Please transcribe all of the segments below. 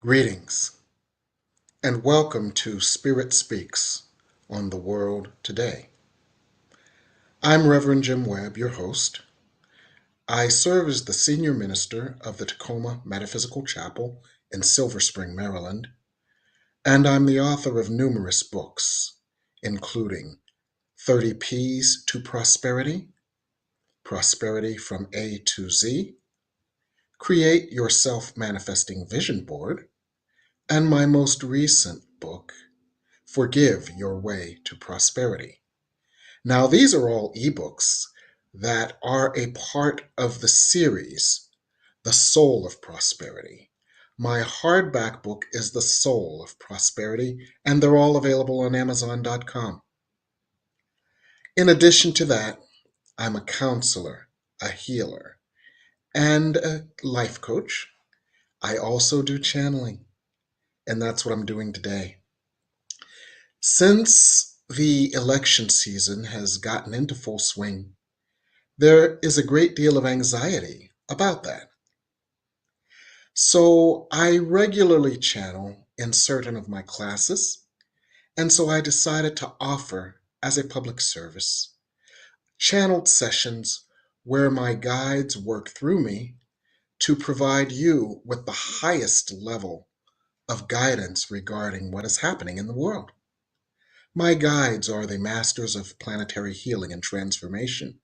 Greetings and welcome to Spirit Speaks on the World Today. I'm Reverend Jim Webb, your host. I serve as the senior minister of the Tacoma Metaphysical Chapel in Silver Spring, Maryland, and I'm the author of numerous books, including 30 P's to Prosperity, Prosperity from A to Z, Create Your Self-Manifesting Vision Board, and my most recent book, Forgive Your Way to Prosperity. Now, these are all ebooks that are a part of the series, The Soul of Prosperity. My hardback book is The Soul of Prosperity, and they're all available on Amazon.com. In addition to that, I'm a counselor, a healer, and a life coach. I also do channeling, and that's what I'm doing today. Since the election season has gotten into full swing, there is a great deal of anxiety about that. So I regularly channel in certain of my classes, and so I decided to offer, as a public service, channeled sessions where my guides work through me to provide you with the highest level of guidance regarding what is happening in the world. My guides are the masters of planetary healing and transformation,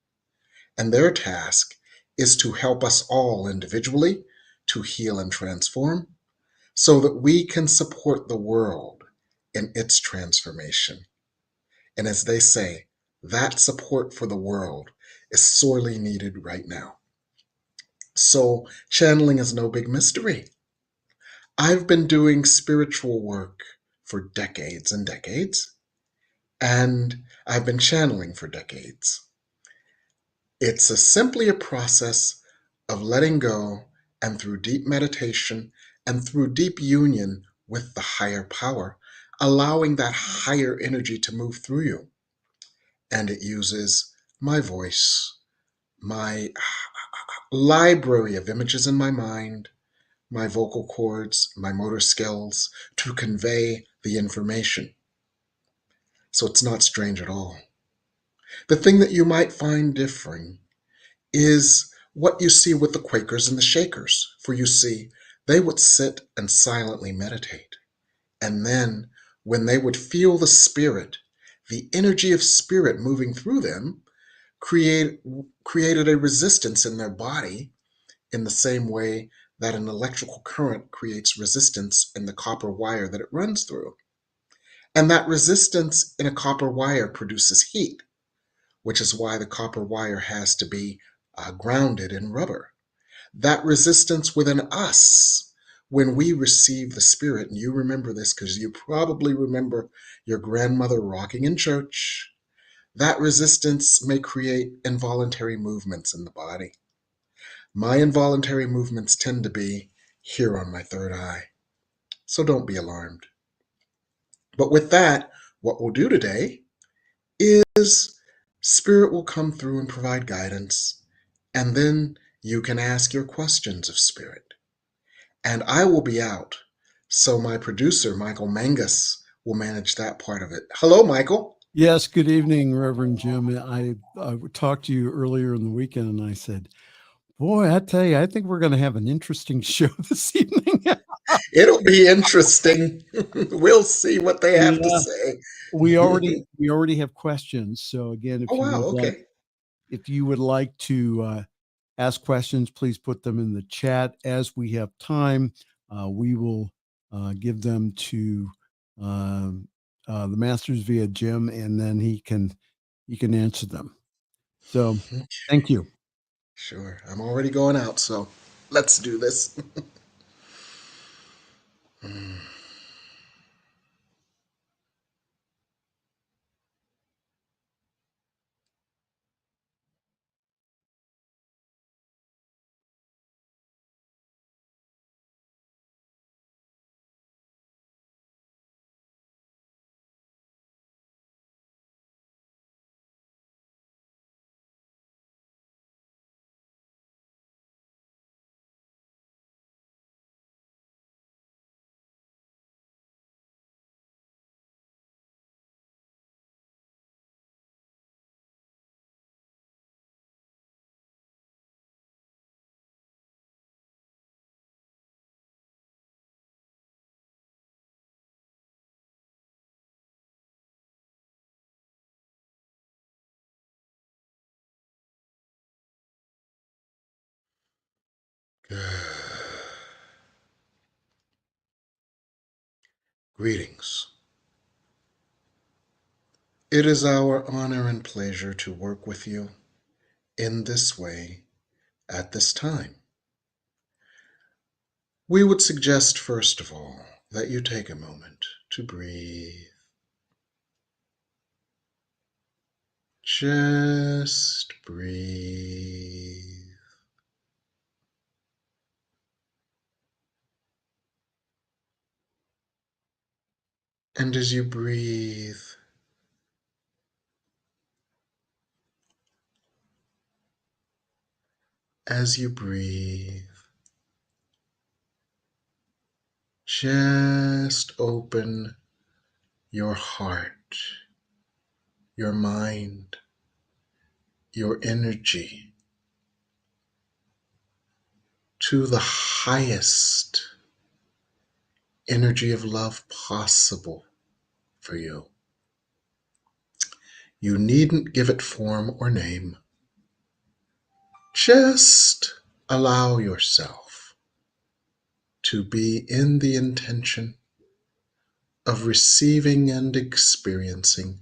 and their task is to help us all individually to heal and transform so that we can support the world in its transformation. And as they say, that support for the world is sorely needed right now. So, channeling is no big mystery. I've been doing spiritual work for decades and decades, and I've been channeling for decades. It's simply a process of letting go, and through deep meditation and through deep union with the higher power, allowing that higher energy to move through you. And it uses my voice, my library of images in my mind, my vocal cords, my motor skills to convey the information. So it's not strange at all. The thing that you might find differing is what you see with the Quakers and the Shakers. For you see, they would sit and silently meditate. And then, when they would feel the energy of spirit moving through them, created a resistance in their body in the same way that an electrical current creates resistance in the copper wire that it runs through. And that resistance in a copper wire produces heat, which is why the copper wire has to be grounded in rubber. That resistance within us, when we receive the Spirit, and you remember this because you probably remember your grandmother rocking in church, that resistance may create involuntary movements in the body. My involuntary movements tend to be here on my third eye, so don't be alarmed. But with that, what we'll do today is Spirit will come through and provide guidance, and then you can ask your questions of Spirit. And I will be out, so my producer, Michael Mangus, will manage that part of it. Hello, Michael. Yes, good evening, Reverend Jim. I talked to you earlier in the weekend and I said, boy, I tell you, I think we're going to have an interesting show this evening. It'll be interesting. We'll see what they have to Yeah, say. we already have questions. So again, Oh, wow. Okay. if you would like to ask questions, please put them in the chat. As we have time, we will give them to um, the masters via Jim, and then he can answer them. So thank you. Sure. I'm already going out, so let's do this. Greetings. It is our honor and pleasure to work with you in this way at this time. We would suggest, first of all, that you take a moment to breathe. Just breathe. And as you breathe, as you breathe, just open your heart, your mind, your energy to the highest energy of love possible for you. You needn't give it form or name. Just allow yourself to be in the intention of receiving and experiencing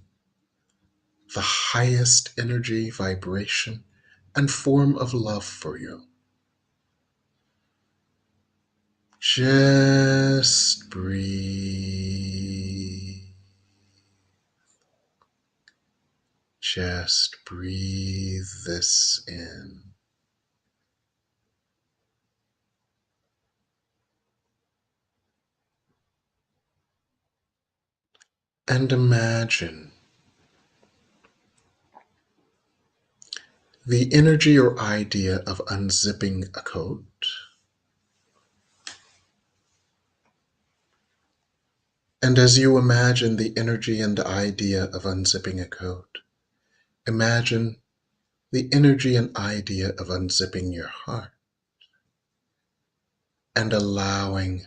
the highest energy, vibration, and form of love for you. Just breathe. Just breathe this in. And imagine the energy or idea of unzipping a coat. And as you imagine the energy and idea of unzipping a coat, imagine the energy and idea of unzipping your heart and allowing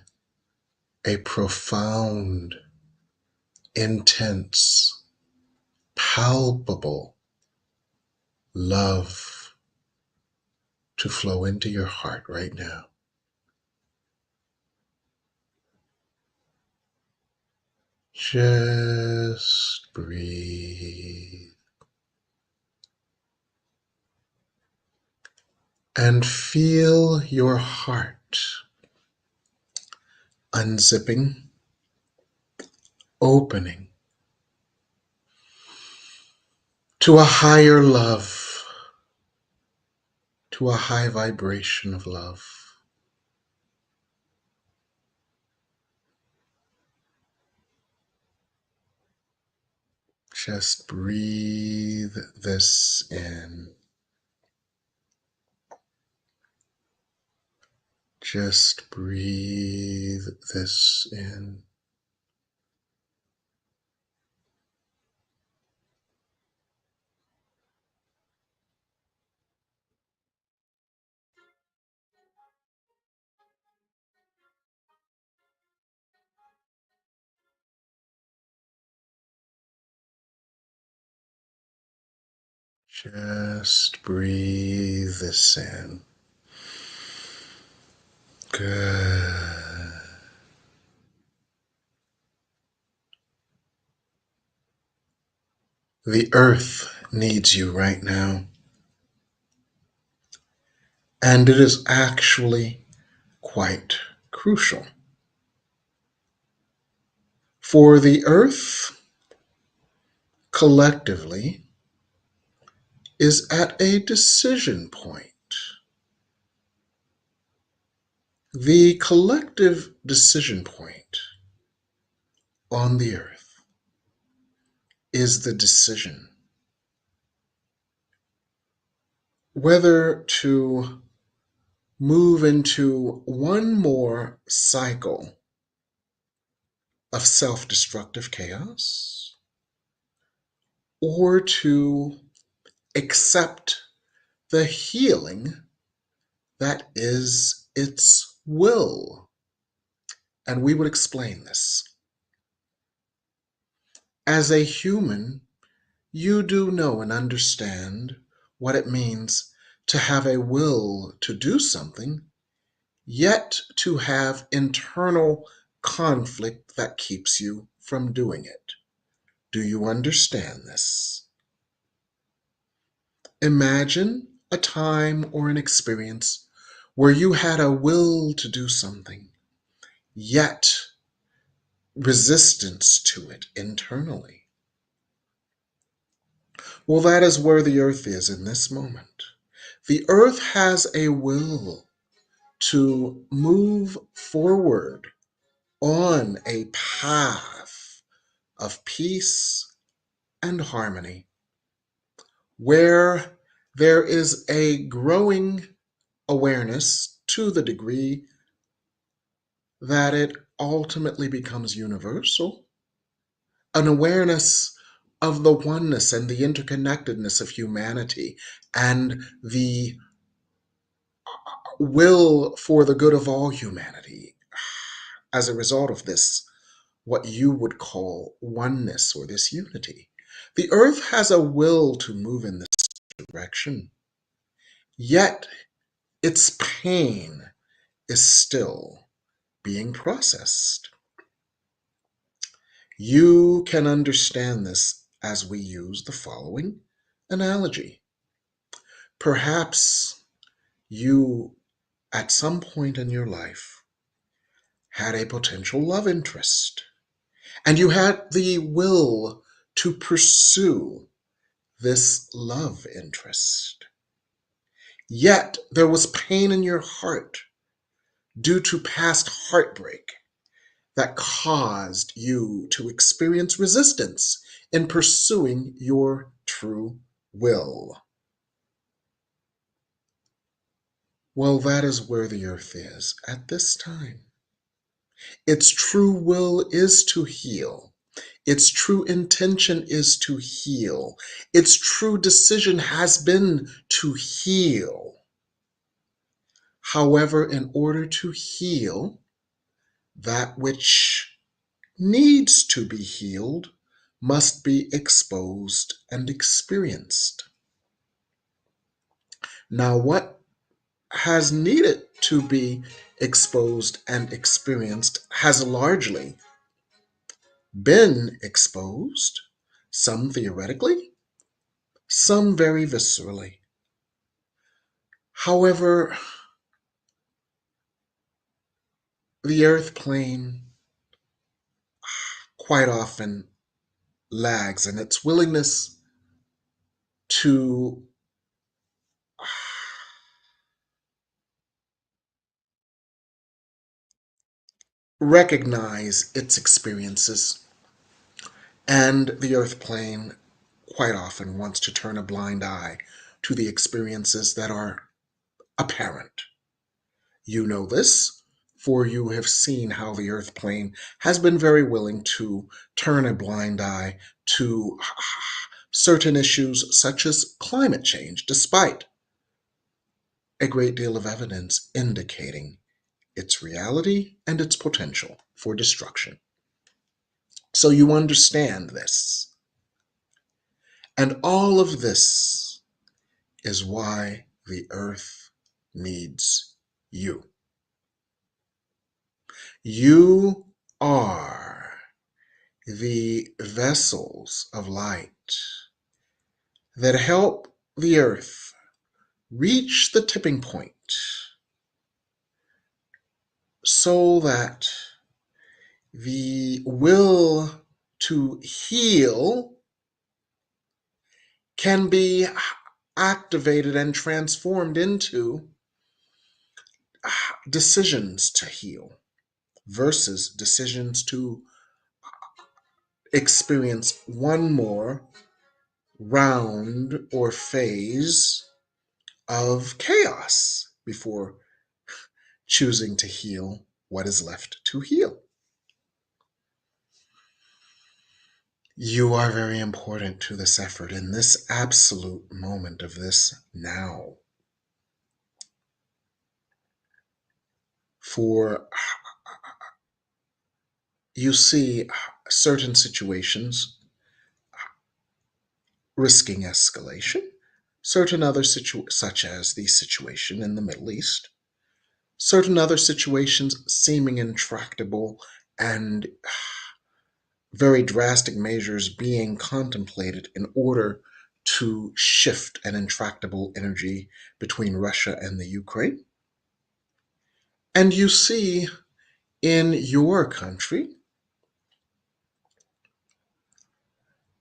a profound, intense, palpable love to flow into your heart right now. Just breathe and feel your heart unzipping, opening to a higher love, to a high vibration of love. Just breathe this in. Just breathe this in. Just breathe this in. Good. The earth needs you right now. And it is actually quite crucial. For the earth collectively is at a decision point. The collective decision point on the earth is the decision whether to move into one more cycle of self destructive chaos or to accept the healing that is its will. And we would explain this. As a human, you do know and understand what it means to have a will to do something yet to have internal conflict that keeps you from doing it. Do you understand this? Imagine a time or an experience where you had a will to do something, yet resistance to it internally. Well, that is where the earth is in this moment. The earth has a will to move forward on a path of peace and harmony, where there is a growing awareness to the degree that it ultimately becomes universal, an awareness of the oneness and the interconnectedness of humanity and the will for the good of all humanity as a result of this, what you would call oneness or this unity. The earth has a will to move in this direction, yet its pain is still being processed. You can understand this as we use the following analogy. Perhaps you, at some point in your life, had a potential love interest, and you had the will to pursue this love interest. Yet there was pain in your heart due to past heartbreak that caused you to experience resistance in pursuing your true will. Well, that is where the earth is at this time. Its true will is to heal. Its true intention is to heal. Its true decision has been to heal. However, in order to heal, that which needs to be healed must be exposed and experienced. Now, what has needed to be exposed and experienced has largely been exposed, some theoretically, some very viscerally. However, the earth plane quite often lags in its willingness to recognize its experiences, and the earth plane quite often wants to turn a blind eye to the experiences that are apparent. You know this, for you have seen how the earth plane has been very willing to turn a blind eye to certain issues such as climate change, despite a great deal of evidence indicating its reality and its potential for destruction. So you understand this. And all of this is why the earth needs you. You are the vessels of light that help the earth reach the tipping point so that the will to heal can be activated and transformed into decisions to heal versus decisions to experience one more round or phase of chaos before choosing to heal what is left to heal. You are very important to this effort in this absolute moment of this now. For you see certain situations risking escalation, certain other such as the situation in the Middle East, certain other situations seeming intractable, and very drastic measures being contemplated in order to shift an intractable energy between Russia and the Ukraine. And you see in your country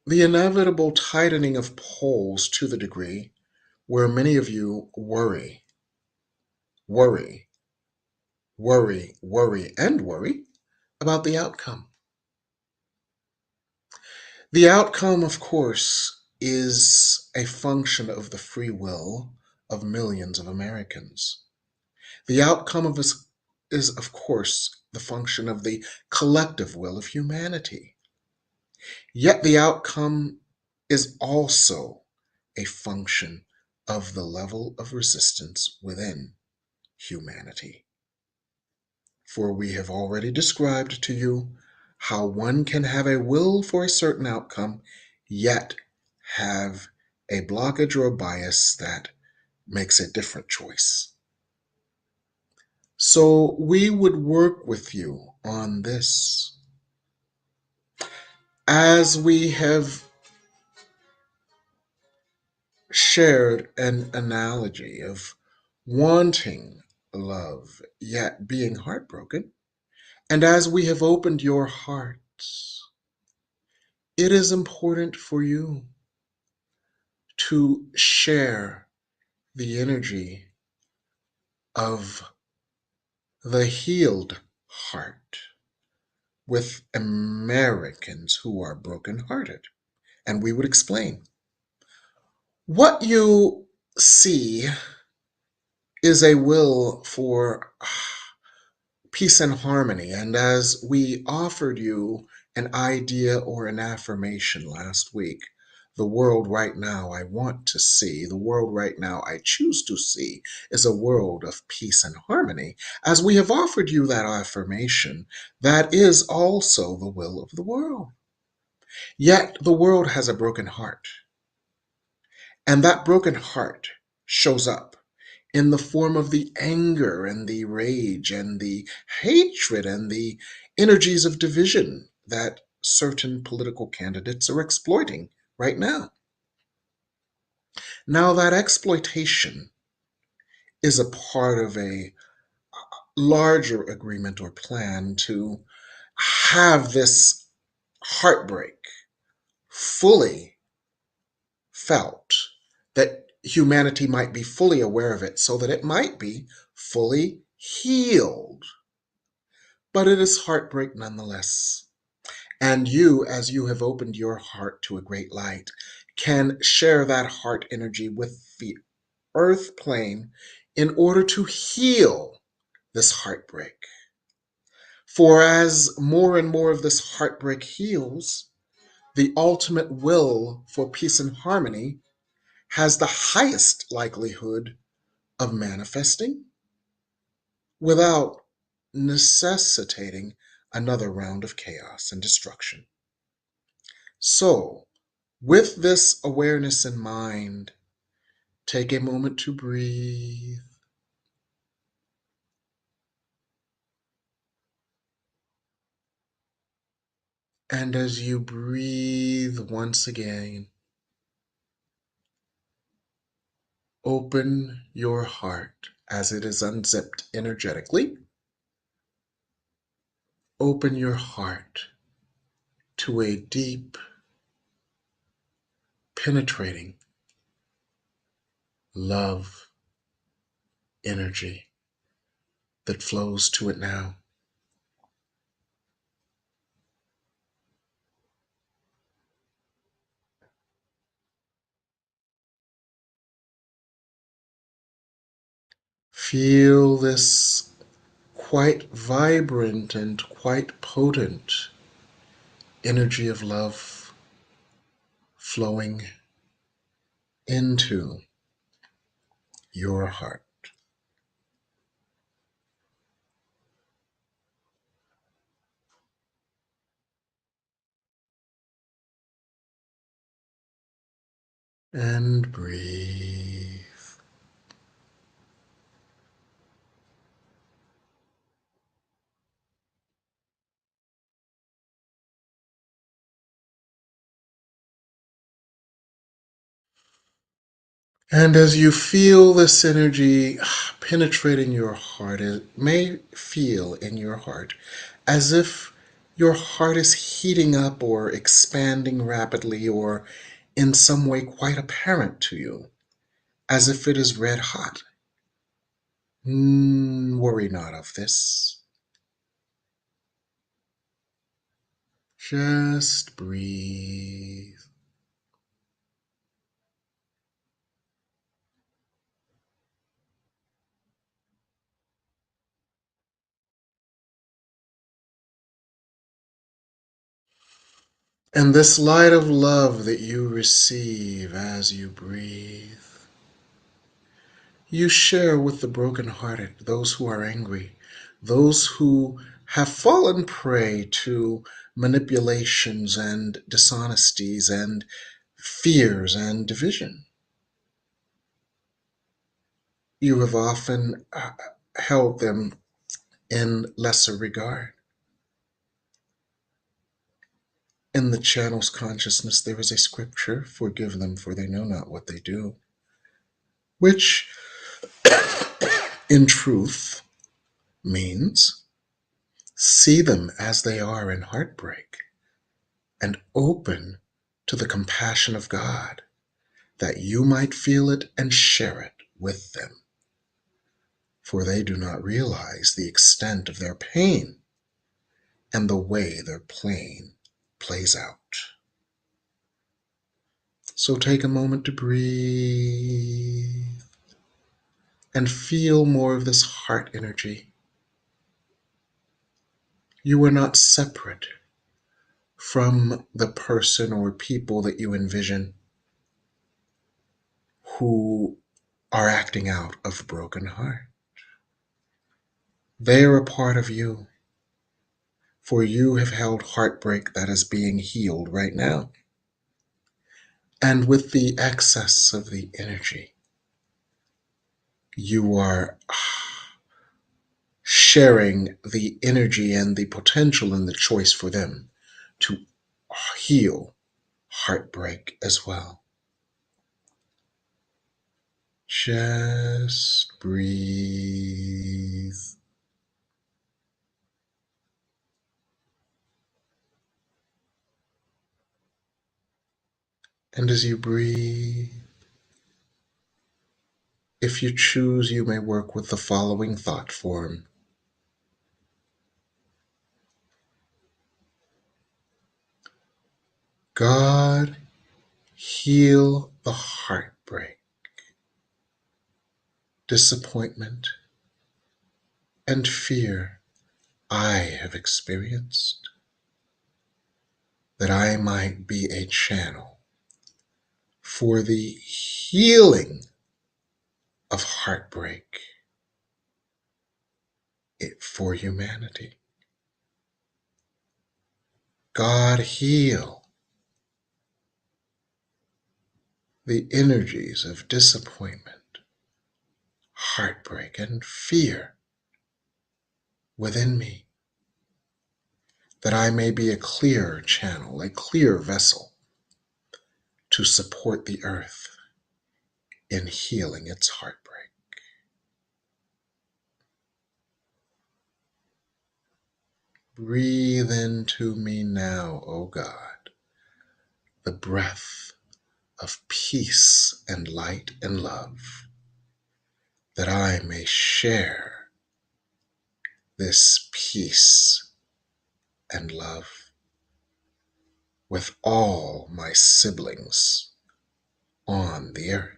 the inevitable tightening of poles to the degree where many of you worry, worry about the outcome. The outcome, of course, is a function of the free will of millions of Americans. The outcome of this is, of course, the function of the collective will of humanity. Yet the outcome is also a function of the level of resistance within humanity. For we have already described to you how one can have a will for a certain outcome, yet have a blockage or a bias that makes a different choice. So we would work with you on this. As we have shared an analogy of wanting love, yet being heartbroken, and as we have opened your hearts, it is important for you to share the energy of the healed heart with Americans who are brokenhearted. And we would explain. What you see is a will for peace and harmony. And as we offered you an idea or an affirmation last week, the world right now I want to see, the world right now I choose to see, is a world of peace and harmony. As we have offered you that affirmation, that is also the will of the world. Yet the world has a broken heart. And that broken heart shows up in the form of the anger and the rage and the hatred and the energies of division that certain political candidates are exploiting right now. Now, that exploitation is a part of a larger agreement or plan to have this heartbreak fully felt, that humanity might be fully aware of it so that it might be fully healed. But it is heartbreak nonetheless. And you, as you have opened your heart to a great light, can share that heart energy with the earth plane in order to heal this heartbreak. For as more and more of this heartbreak heals, the ultimate will for peace and harmony has the highest likelihood of manifesting without necessitating another round of chaos and destruction. So, with this awareness in mind, take a moment to breathe. And as you breathe once again, open your heart as it is unzipped energetically. Open your heart to a deep, penetrating love energy that flows to it now. Feel this quite vibrant and quite potent energy of love flowing into your heart. And breathe. And as you feel this energy penetrating your heart, it may feel in your heart as if your heart is heating up or expanding rapidly or in some way quite apparent to you, as if it is red hot. Worry not of this. Just breathe. And this light of love that you receive as you breathe, you share with the brokenhearted, those who are angry, those who have fallen prey to manipulations and dishonesties and fears and division. You have often held them in lesser regard. In the channel's consciousness, there is a scripture, forgive them for they know not what they do, which in truth means see them as they are in heartbreak and open to the compassion of God, that you might feel it and share it with them. For they do not realize the extent of their pain and the way their pain plays out. So take a moment to breathe and feel more of this heart energy. You are not separate from the person or people that you envision who are acting out of a broken heart. They are a part of you, for you have held heartbreak that is being healed right now. And with the excess of the energy, you are sharing the energy and the potential and the choice for them to heal heartbreak as well. Just breathe. And as you breathe, if you choose, you may work with the following thought form. God, heal the heartbreak, disappointment, and fear I have experienced, that I might be a channel for the healing of heartbreak for humanity. God, heal the energies of disappointment, heartbreak, and fear within me, that I may be a clear channel, a clear vessel to support the earth in healing its heartbreak. Breathe into me now, O God, the breath of peace and light and love, that I may share this peace and love with all my siblings on the earth.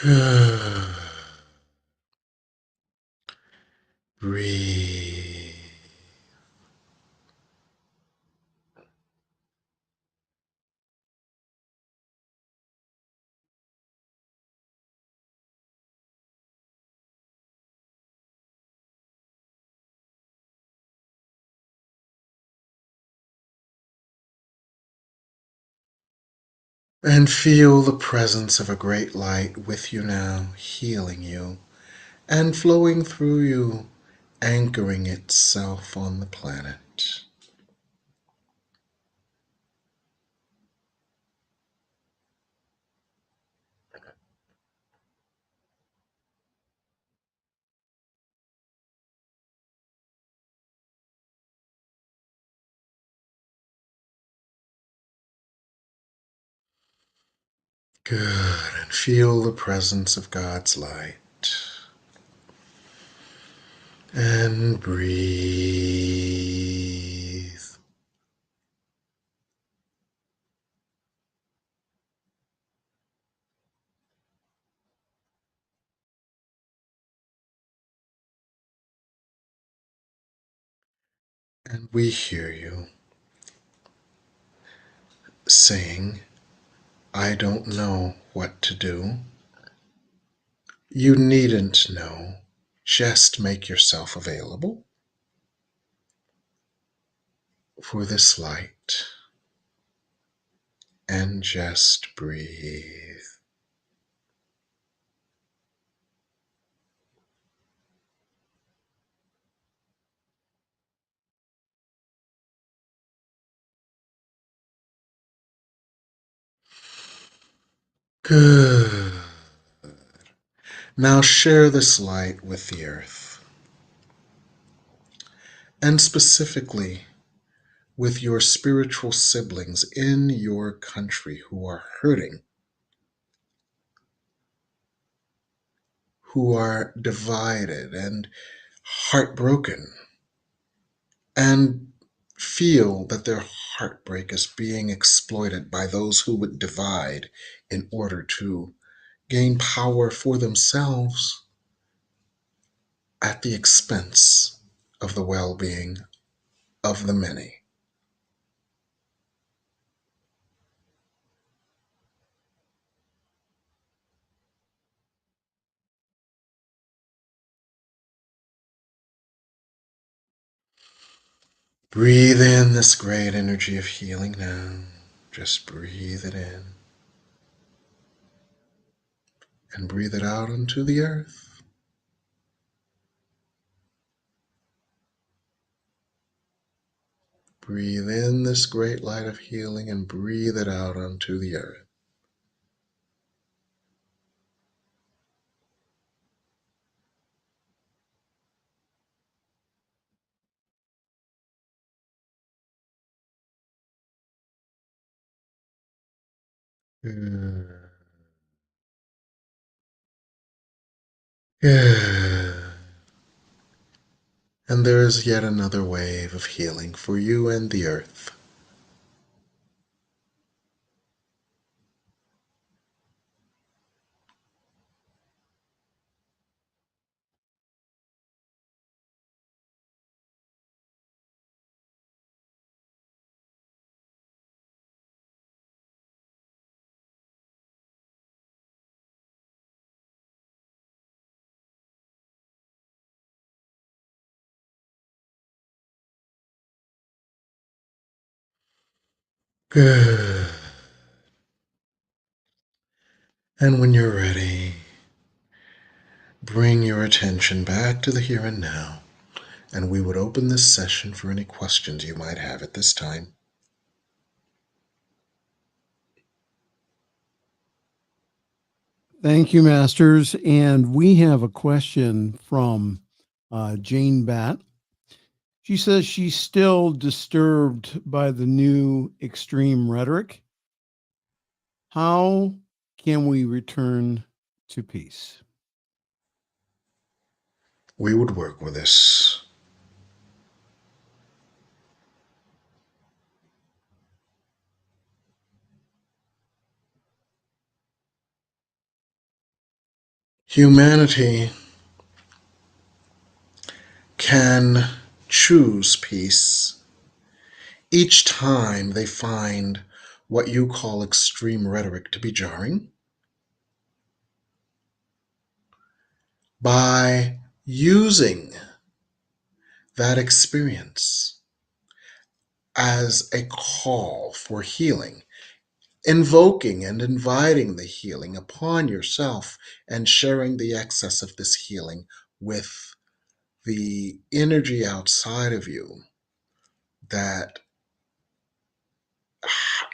Good. Breathe. And feel the presence of a great light with you now, healing you and flowing through you, anchoring itself on the planet. Good. And feel the presence of God's light. And breathe. And we hear you saying, I don't know what to do. You needn't know. Just make yourself available for this light and just breathe. Good. Now share this light with the earth, and specifically with your spiritual siblings in your country who are hurting, who are divided and heartbroken, and feel that their heartbreak is being exploited by those who would divide in order to gain power for themselves at the expense of the well being of the many. Breathe in this great energy of healing now. Just breathe it in and breathe it out into the earth. Breathe in this great light of healing and breathe it out onto the earth. Good. Good. And there is yet another wave of healing for you and the earth. Good. And when you're ready, bring your attention back to the here and now, and we would open this session for any questions you might have at this time. Thank you, Masters. And we have a question from Jane Bat. She says she's still disturbed by the new extreme rhetoric. How can we return to peace? We would work with this. Humanity can choose peace each time they find what you call extreme rhetoric to be jarring by using that experience as a call for healing invoking and inviting the healing upon yourself and sharing the excess of this healing with the energy outside of you that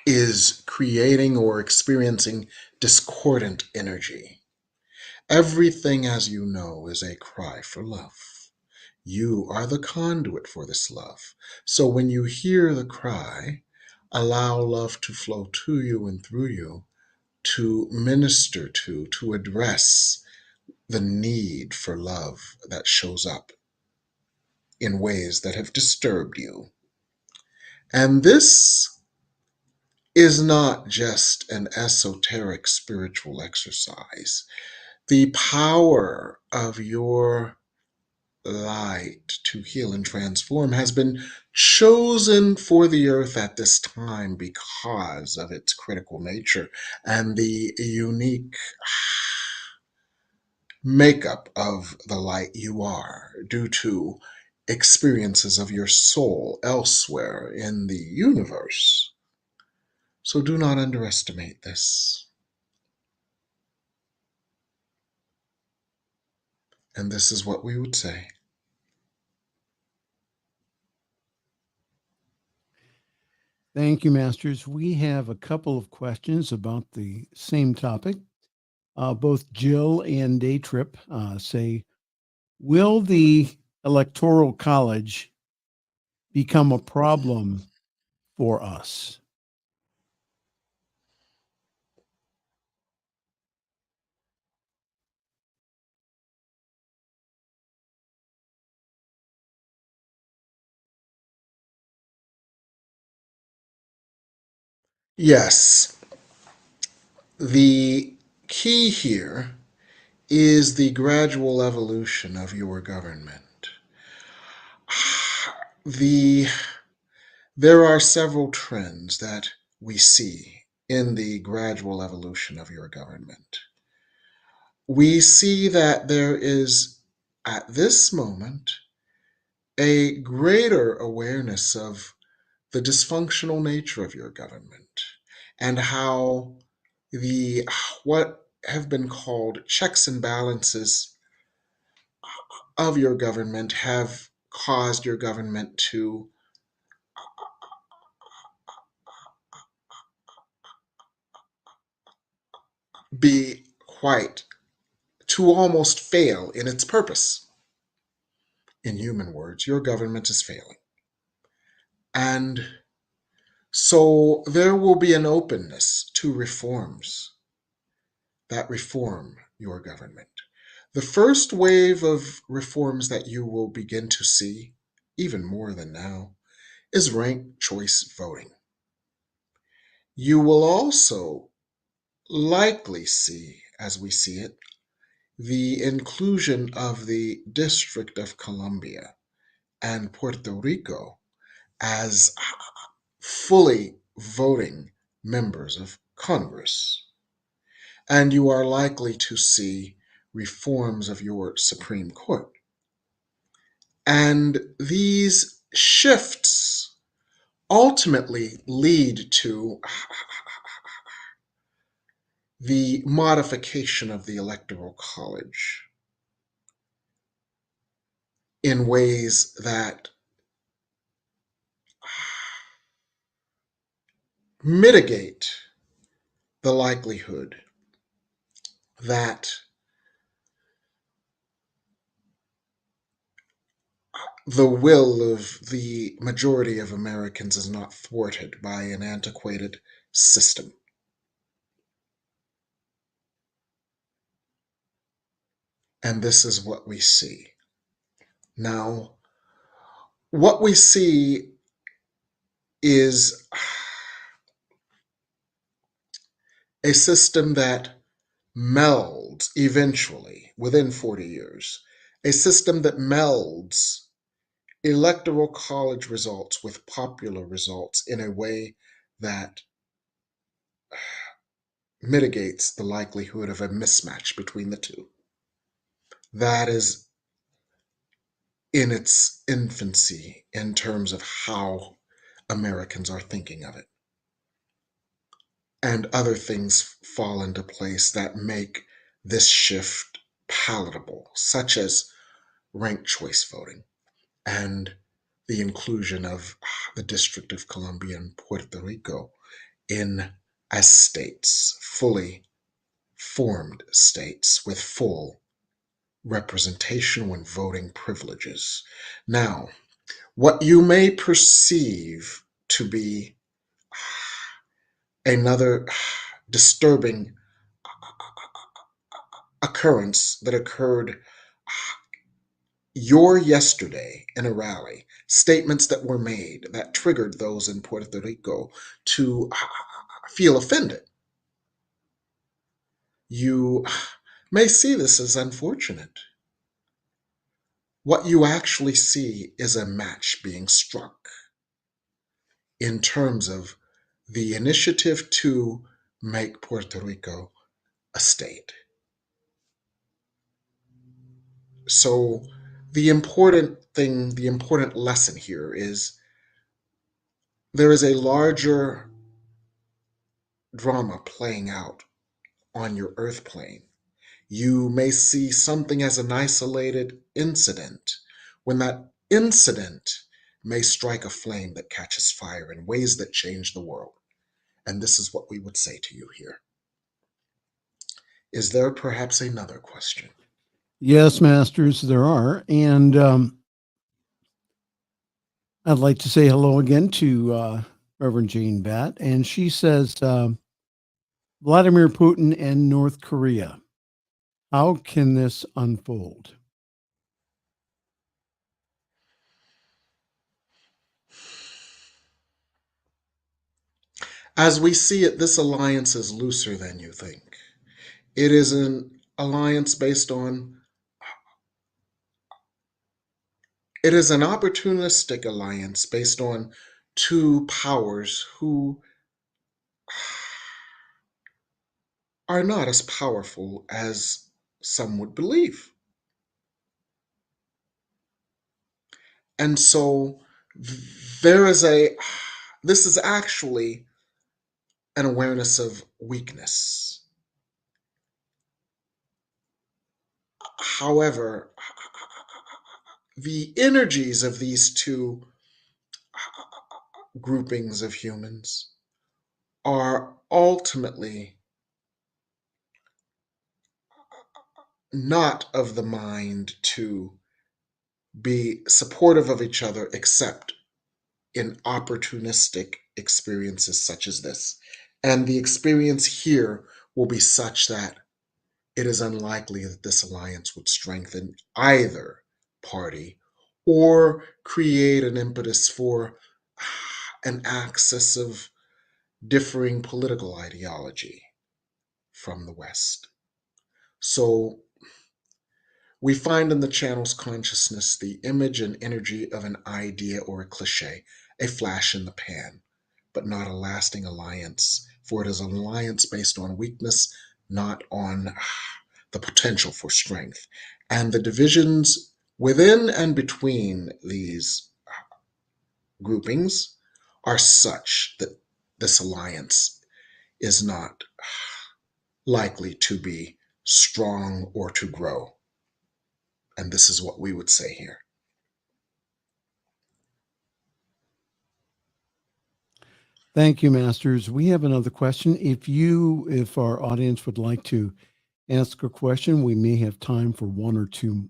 is creating or experiencing discordant energy. Everything, as you know, is a cry for love. You are the conduit for this love. So when you hear the cry, allow love to flow to you and through you to minister to address the need for love that shows up in ways that have disturbed you. And this is not just an esoteric spiritual exercise. The power of your light to heal and transform has been chosen for the earth at this time because of its critical nature and the unique makeup of the light you are due to experiences of your soul elsewhere in the universe. So do not underestimate this. And this is what we would say. Thank you, Masters. We have a couple of questions about the same topic. Both Jill and Daytrip say, will the Electoral College become a problem for us? Yes, the key here is the gradual evolution of your government. The There are several trends that we see in the gradual evolution of your government. We see that there is, at this moment, a greater awareness of the dysfunctional nature of your government and how the what have been called checks and balances of your government have caused your government to be quite to almost fail in its purpose. In human words, your government is failing. And so there will be an openness to reforms that reform your government. The first wave of reforms that you will begin to see, even more than now, is ranked choice voting. You will also likely see, as we see it, the inclusion of the District of Columbia and Puerto Rico as fully voting members of Congress. And you are likely to see reforms of your Supreme Court. And these shifts ultimately lead to the modification of the Electoral College in ways that mitigate the likelihood that the will of the majority of Americans is not thwarted by an antiquated system. And this is what we see. Now, what we see is a system that melds eventually, within 40 years, a system that melds electoral college results with popular results in a way that mitigates the likelihood of a mismatch between the two. That is in its infancy in terms of how Americans are thinking of it. and other things fall into place that make this shift palatable, such as ranked choice voting and the inclusion of the District of Columbia and Puerto Rico in as states, fully formed states with full representation and voting privileges. Now, what you may perceive to be another disturbing occurrence that occurred your yesterday in a rally, statements that were made that triggered those in Puerto Rico to feel offended. You may see this as unfortunate. What you actually see is a match being struck in terms of the initiative to make Puerto Rico a state. So, the important lesson here is there is a larger drama playing out on your earth plane. You may see something as an isolated incident when that incident may strike a flame that catches fire in ways that change the world. And this is what we would say to you here. Is there perhaps another question? Yes, Masters, there are. And I'd like to say hello again to Reverend Jane Batt. And she says, Vladimir Putin and North Korea. How can this unfold? As we see it, this alliance is looser than you think. It is an alliance based on, it is an opportunistic alliance based on two powers who are not as powerful as some would believe. And so there is this is actually an awareness of weakness. However, the energies of these two groupings of humans are ultimately not of the mind to be supportive of each other except in opportunistic experiences such as this. And the experience here will be such that it is unlikely that this alliance would strengthen either party or create an impetus for an axis of differing political ideology from the West. So we find in the channel's consciousness the image and energy of an idea or a cliche, a flash in the pan, but not a lasting alliance, for it is an alliance based on weakness, not on the potential for strength. And the divisions within and between these groupings are such that this alliance is not likely to be strong or to grow. And this is what we would say here. Thank you, Masters. We have another question. If our audience would like to ask a question, we may have time for one or two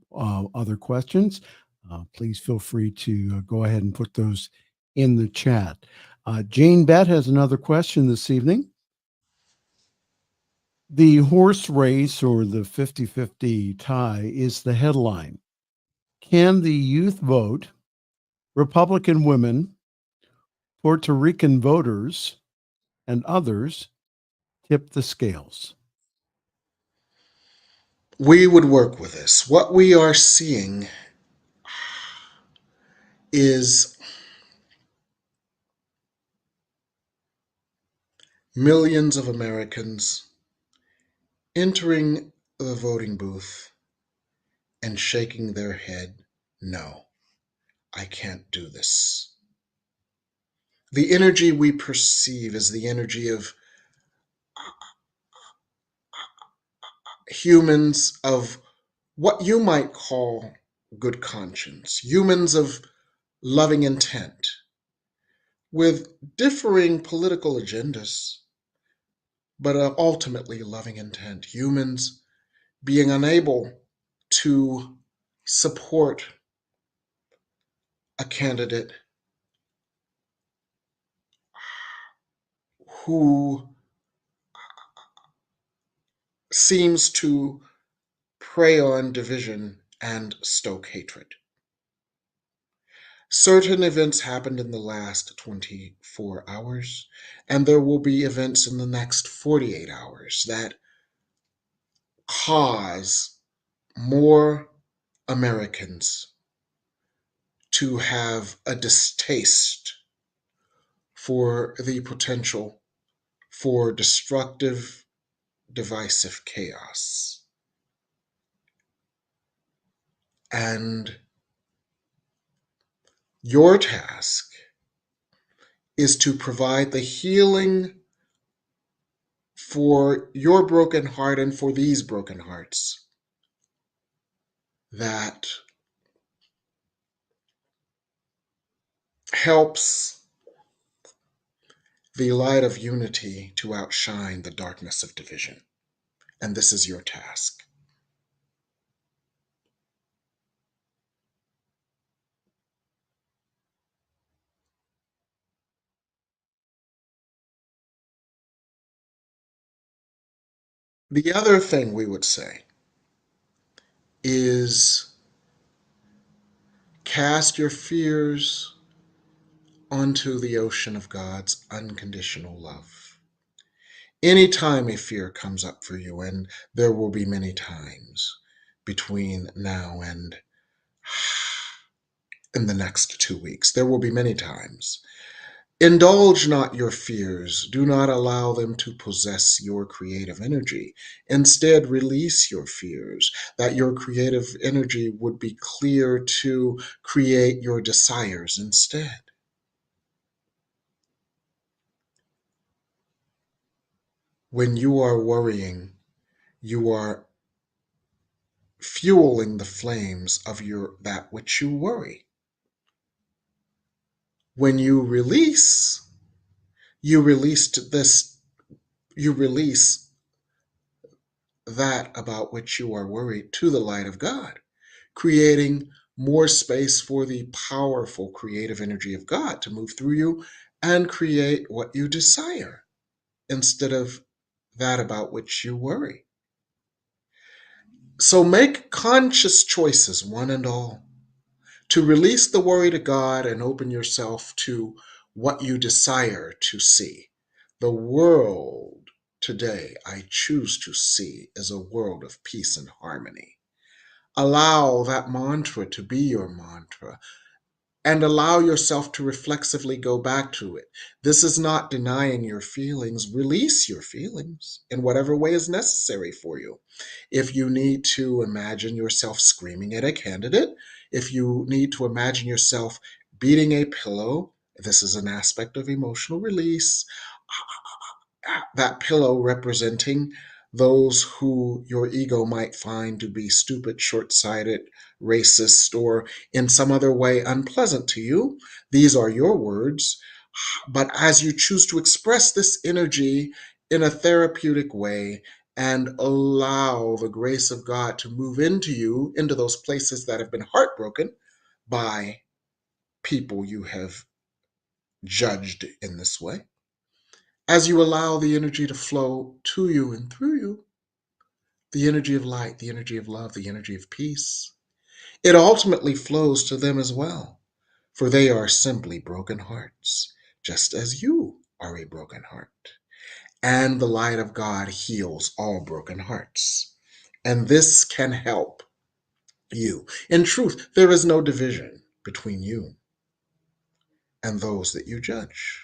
other questions. Please feel free to go ahead and put those in the chat. Jane Bett has another question this evening. The horse race or the 50-50 tie is the headline. Can the youth vote, Republican women, Puerto Rican voters, and others tip the scales? We would work with this. What we are seeing is millions of Americans entering the voting booth and shaking their head, no, I can't do this. The energy we perceive is the energy of humans of what you might call good conscience, humans of loving intent, with differing political agendas, but ultimately loving intent. Humans being unable to support a candidate who seems to prey on division and stoke hatred. Certain events happened in the last 24 hours, and there will be events in the next 48 hours that cause more Americans to have a distaste for the potential for destructive, divisive chaos. And your task is to provide the healing for your broken heart and for these broken hearts that helps the light of unity to outshine the darkness of division. And this is your task. The other thing we would say is cast your fears onto the ocean of God's unconditional love. Anytime a fear comes up for you, and there will be many times between now and in the next 2 weeks, there will be many times. Indulge not your fears. Do not allow them to possess your creative energy. Instead, release your fears, that your creative energy would be clear to create your desires instead. When you are worrying, you are fueling the flames of your that which you worry. When you released this you release that about which you are worried to the light of God, creating more space for the powerful creative energy of God to move through you and create what you desire instead of that about which you worry. So make conscious choices, one and all, to release the worry to God and open yourself to what you desire to see. The world today I choose to see is a world of peace and harmony. Allow that mantra to be your mantra and allow yourself to reflexively go back to it. This is not denying your feelings. Release your feelings in whatever way is necessary for you. If you need to imagine yourself screaming at a candidate, if you need to imagine yourself beating a pillow, this is an aspect of emotional release. That pillow representing those who your ego might find to be stupid, short sighted, racist, or in some other way unpleasant to you. These are your words. But as you choose to express this energy in a therapeutic way and allow the grace of God to move into you, into those places that have been heartbroken by people you have judged in this way, as you allow the energy to flow to you and through you, the energy of light, the energy of love, the energy of peace, it ultimately flows to them as well, for they are simply broken hearts, just as you are a broken heart. And the light of God heals all broken hearts. And this can help you. In truth, there is no division between you and those that you judge.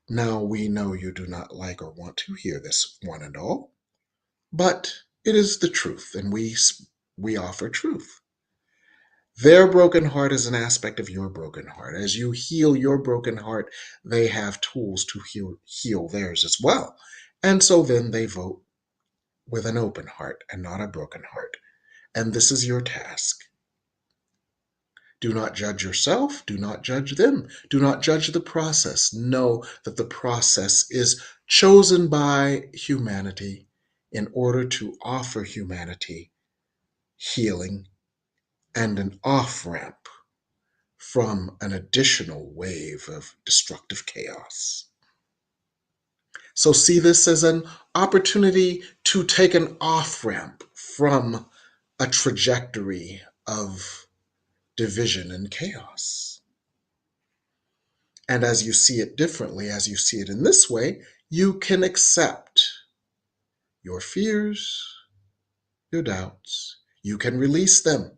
Now we know you do not like or want to hear this, one and all. But it is the truth, and we offer truth. Their broken heart is an aspect of your broken heart. As you heal your broken heart, they have tools to heal theirs as well. And so then they vote with an open heart and not a broken heart. And this is your task. Do not judge yourself. Do not judge them. Do not judge the process. Know that the process is chosen by humanity in order to offer humanity healing and an off ramp from an additional wave of destructive chaos. So see this as an opportunity to take an off ramp from a trajectory of division and chaos. And as you see it differently, as you see it in this way, you can accept your fears, your doubts. You can release them,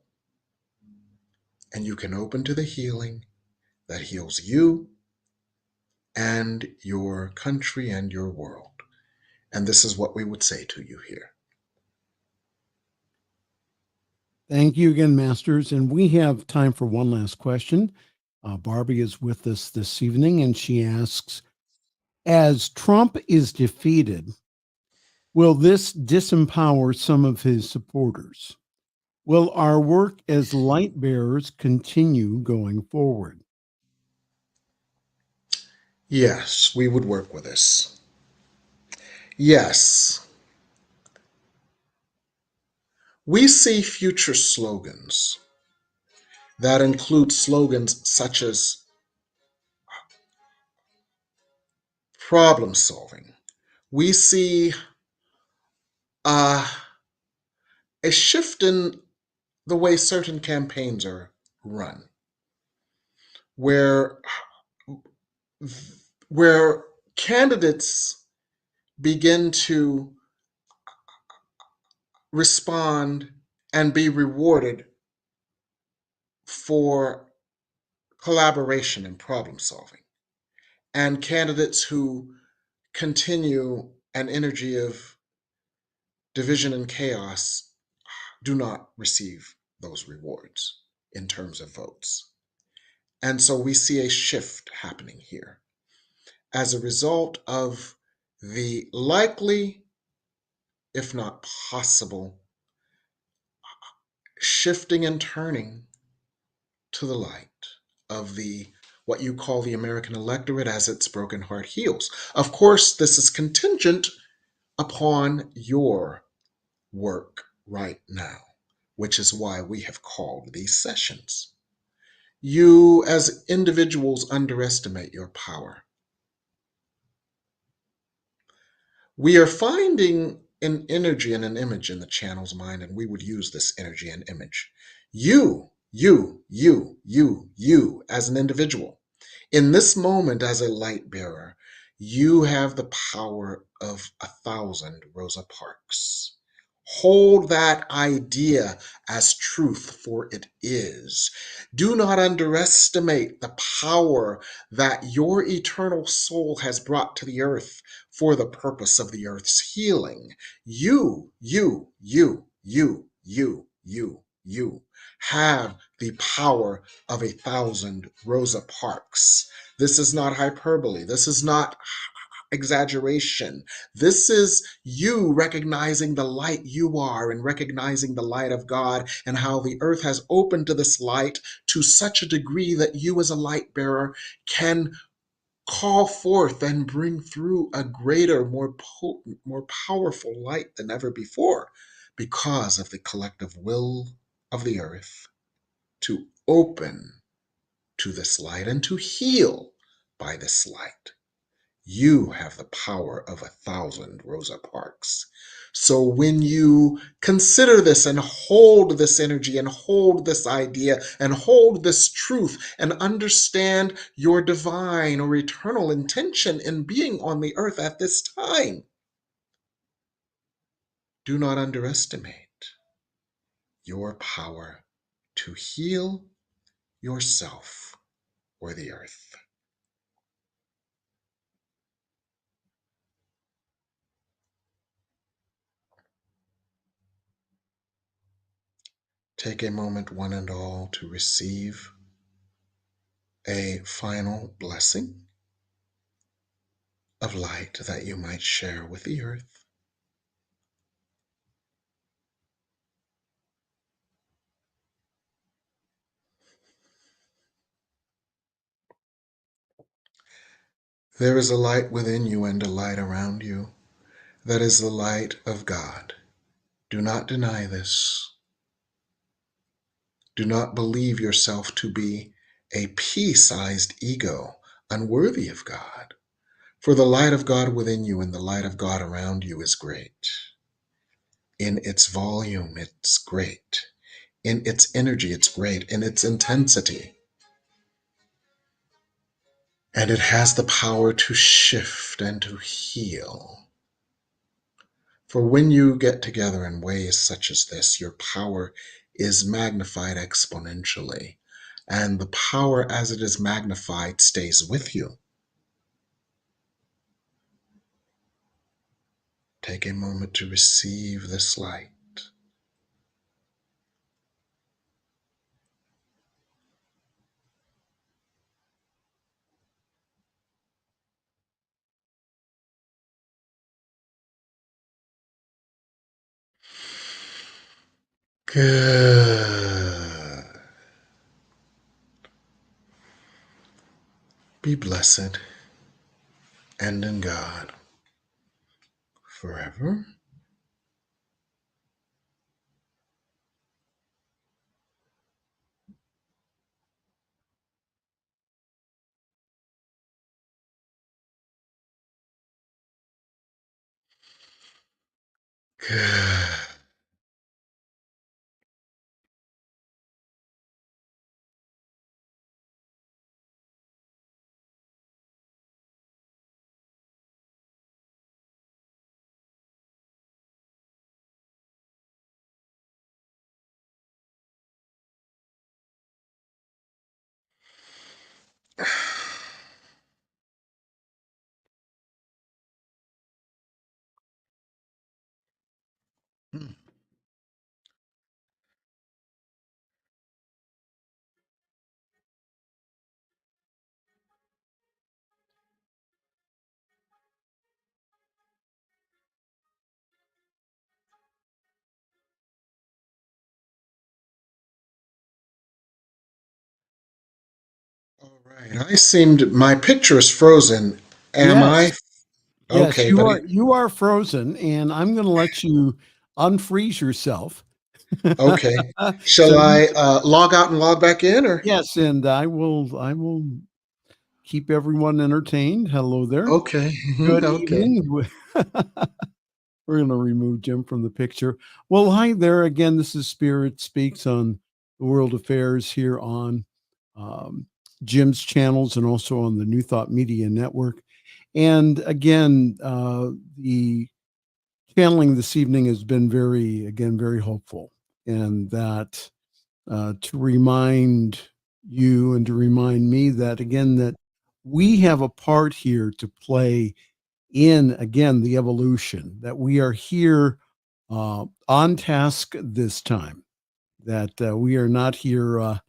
and you can open to the healing that heals you and your country and your world. And this is what we would say to you here. Thank you again, Masters. And we have time for one last question. Barbie is with us this evening, and she asks, as Trump is defeated, will this disempower some of his supporters? Will our work as light bearers continue going forward? Yes, we would work with this. Yes, we see future slogans that include slogans such as problem solving. We see uh, a shift in the way certain campaigns are run, where where candidates begin to respond and be rewarded for collaboration and problem solving, and candidates who continue an energy of division and chaos do not receive those rewards in terms of votes. And so we see a shift happening here as a result of the likely, if not possible, shifting and turning to the light of the what you call the American electorate as its broken heart heals. Of course, this is contingent upon your work right now, which is why we have called these sessions. You, as individuals, underestimate your power. We are finding an energy and an image in the channel's mind, and we would use this energy and image. You, as an individual, in this moment as a light bearer, you have the power of 1,000 Rosa Parks. Hold that idea as truth, for it is. Do not underestimate the power that your eternal soul has brought to the earth for the purpose of the earth's healing. You have the power of 1,000 Rosa Parks. This is not hyperbole. This is not exaggeration. This is you recognizing the light you are and recognizing the light of God and how the earth has opened to this light to such a degree that you, as a light bearer, can call forth and bring through a greater, more potent, more powerful light than ever before because of the collective will of the earth to open to this light and to heal by this light. You have the power of 1,000 Rosa Parks. So when you consider this and hold this energy and hold this idea and hold this truth and understand your divine or eternal intention in being on the earth at this time, do not underestimate your power to heal yourself or the earth. Take a moment, one and all, to receive a final blessing of light that you might share with the earth. There is a light within you and a light around you. That is the light of God. Do not deny this. Do not believe yourself to be a pea-sized ego, unworthy of God. For the light of God within you and the light of God around you is great. In its volume, it's great. In its energy, it's great. In its intensity. And it has the power to shift and to heal. For when you get together in ways such as this, your power is magnified exponentially. And the power as it is magnified stays with you. Take a moment to receive this light. Good. Be blessed and in God forever. Good. All right. My picture is frozen. Am I? Yes. Yes, Okay, but you are frozen, and I'm going to let you unfreeze yourself. okay. So Shall I log out and log back in or? yes, and I will keep everyone entertained. Hello there. Okay. Good Okay. evening. We're going to remove Jim from the picture. Well, hi there again. This is Spirit Speaks on the World Affairs here on um, Jim's channels and also on the New Thought Media Network. And again, the channeling this evening has been very hopeful, and that to remind you and to remind me that again, that we have a part here to play in again the evolution, that we are here on task this time, that we are not here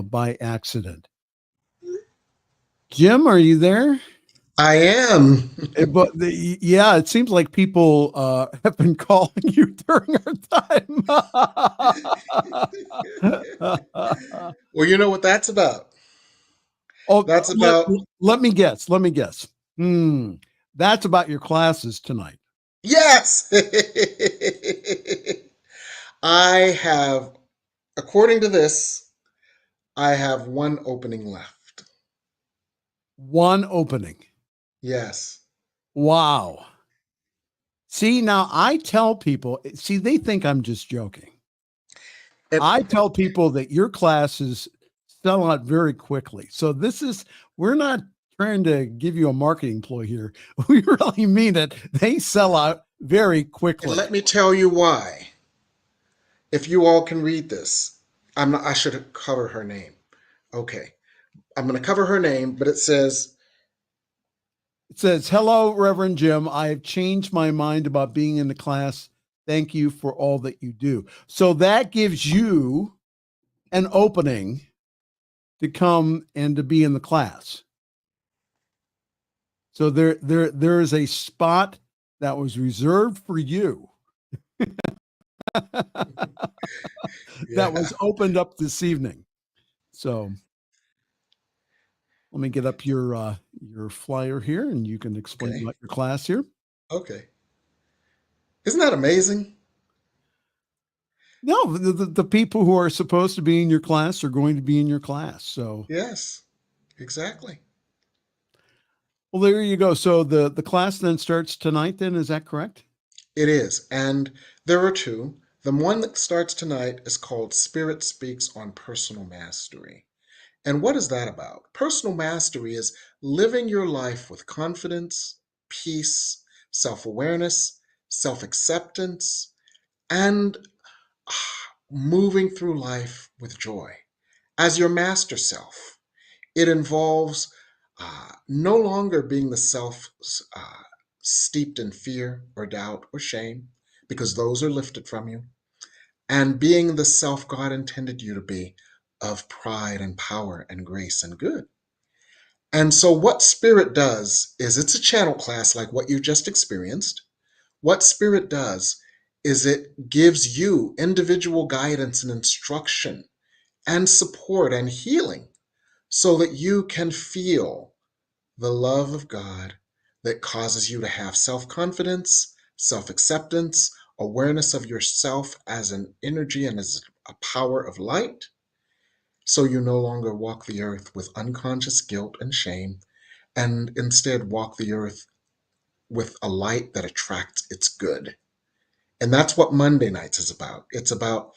by accident. Jim, are you there? I am. Yeah, it seems like people have been calling you during our time. Well, you know what that's about. Oh, That's about, let me guess. Let me guess. Hmm. That's about your classes tonight. yes. I have, according to this, I have one opening left. One opening. Yes. Wow. See, now I tell people, see, they think I'm just joking. And I tell people that your classes sell out very quickly. So we're not trying to give you a marketing ploy here. We really mean it. They sell out very and let quickly. me tell you why. If you all can read this, I should cover her name. Okay. I'm going to cover her name, but it says, It says, "Hello, Reverend Jim. I have changed my mind about being in the class. Thank you for all that you do." So that gives you an opening to come and to be in the class. So there is a spot that was reserved for you that yeah. was opened up this evening. So Let me get up your flyer here, and you can explain Okay. about your class here. Okay. Isn't that amazing? No, the people who are supposed to be in your class are going to be in your class. So, Yes, exactly. well, there you go. So the class then starts tonight. Then is that correct? It is. And there are two. The one that starts tonight is called Spirit Speaks on Personal Mastery. And what is that about? Personal mastery is living your life with confidence, peace, self awareness, self acceptance, and moving through life with joy as your master self. It involves no longer being the self steeped in fear or doubt or shame, because those are lifted from you, and being the self God intended you to be of pride and power and grace and good. And so, what Spirit does is it's a channel class like what you just experienced. What Spirit does is it gives you individual guidance and instruction and support and healing so that you can feel the love of God that causes you to have self confidence, self acceptance, awareness of yourself as an energy and as a power of light. So you no longer walk the earth with unconscious guilt and shame, and instead walk the earth with a light that attracts its good. And that's what Monday nights is about. It's about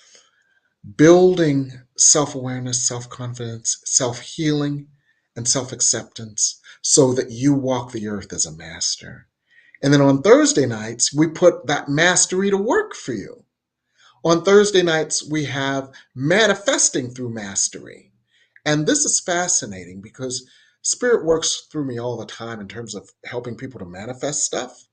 building self awareness, self confidence, self healing, and self acceptance so that you walk the earth as a master. And then on Thursday nights, we put that mastery to work for you. On Thursday nights, we have manifesting through mastery. And this is fascinating because Spirit works through me all the time in terms of helping people to manifest stuff.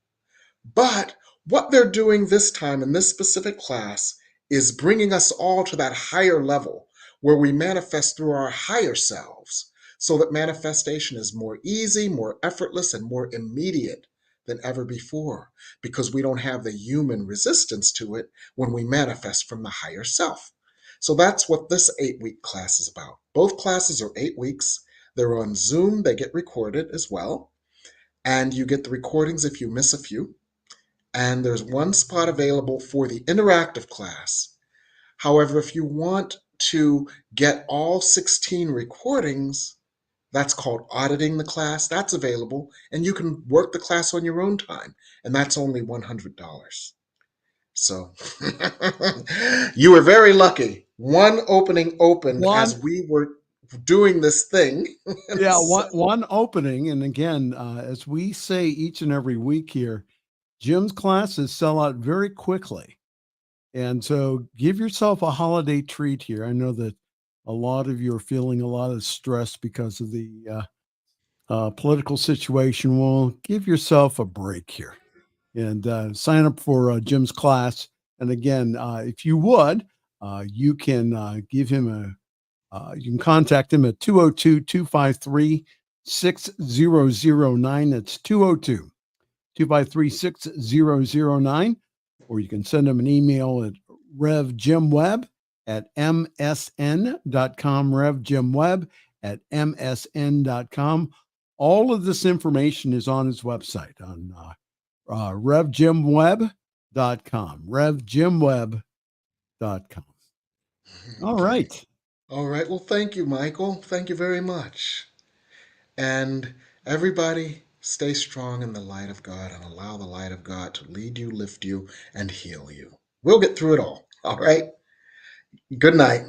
But what they're doing this time in this specific class is bringing us all to that higher level where we manifest through our higher selves so that manifestation is more easy, more effortless, and more immediate than ever before because we don't have the human resistance to it when we manifest from the higher self. So that's what this 8-week class is about. Both classes are 8 weeks. They're on Zoom, they get recorded as well. And you get the recordings if you miss a few, and there's one spot available for the interactive class. However, if you want to get all 16 recordings, that's called auditing the class. That's available, and you can work the class on your own time, and that's only $100. So you were very lucky. One opening opened One, as we were doing this thing. And yeah, so, one opening, and again, as we say each and every week here, Jim's classes sell out very quickly. And so give yourself a holiday treat here. I know that a lot of you are feeling a lot of stress because of the political situation. Well, give yourself a break here and sign up for Jim's class. And again, if you would, you can give him you can contact him at 202 253 6009. That's 202 253 6009. Or you can send him an email at revjimwebb at msn.com, revjimwebb at msn.com. All of this information is on his website on revjimwebb.com, revjimwebb.com. All okay. right. All right. Well, thank you, Michael. Thank you very much. And everybody, stay strong in the light of God and allow the light of God to lead you, lift you, and heal you. We'll get through it all. All right. Good night.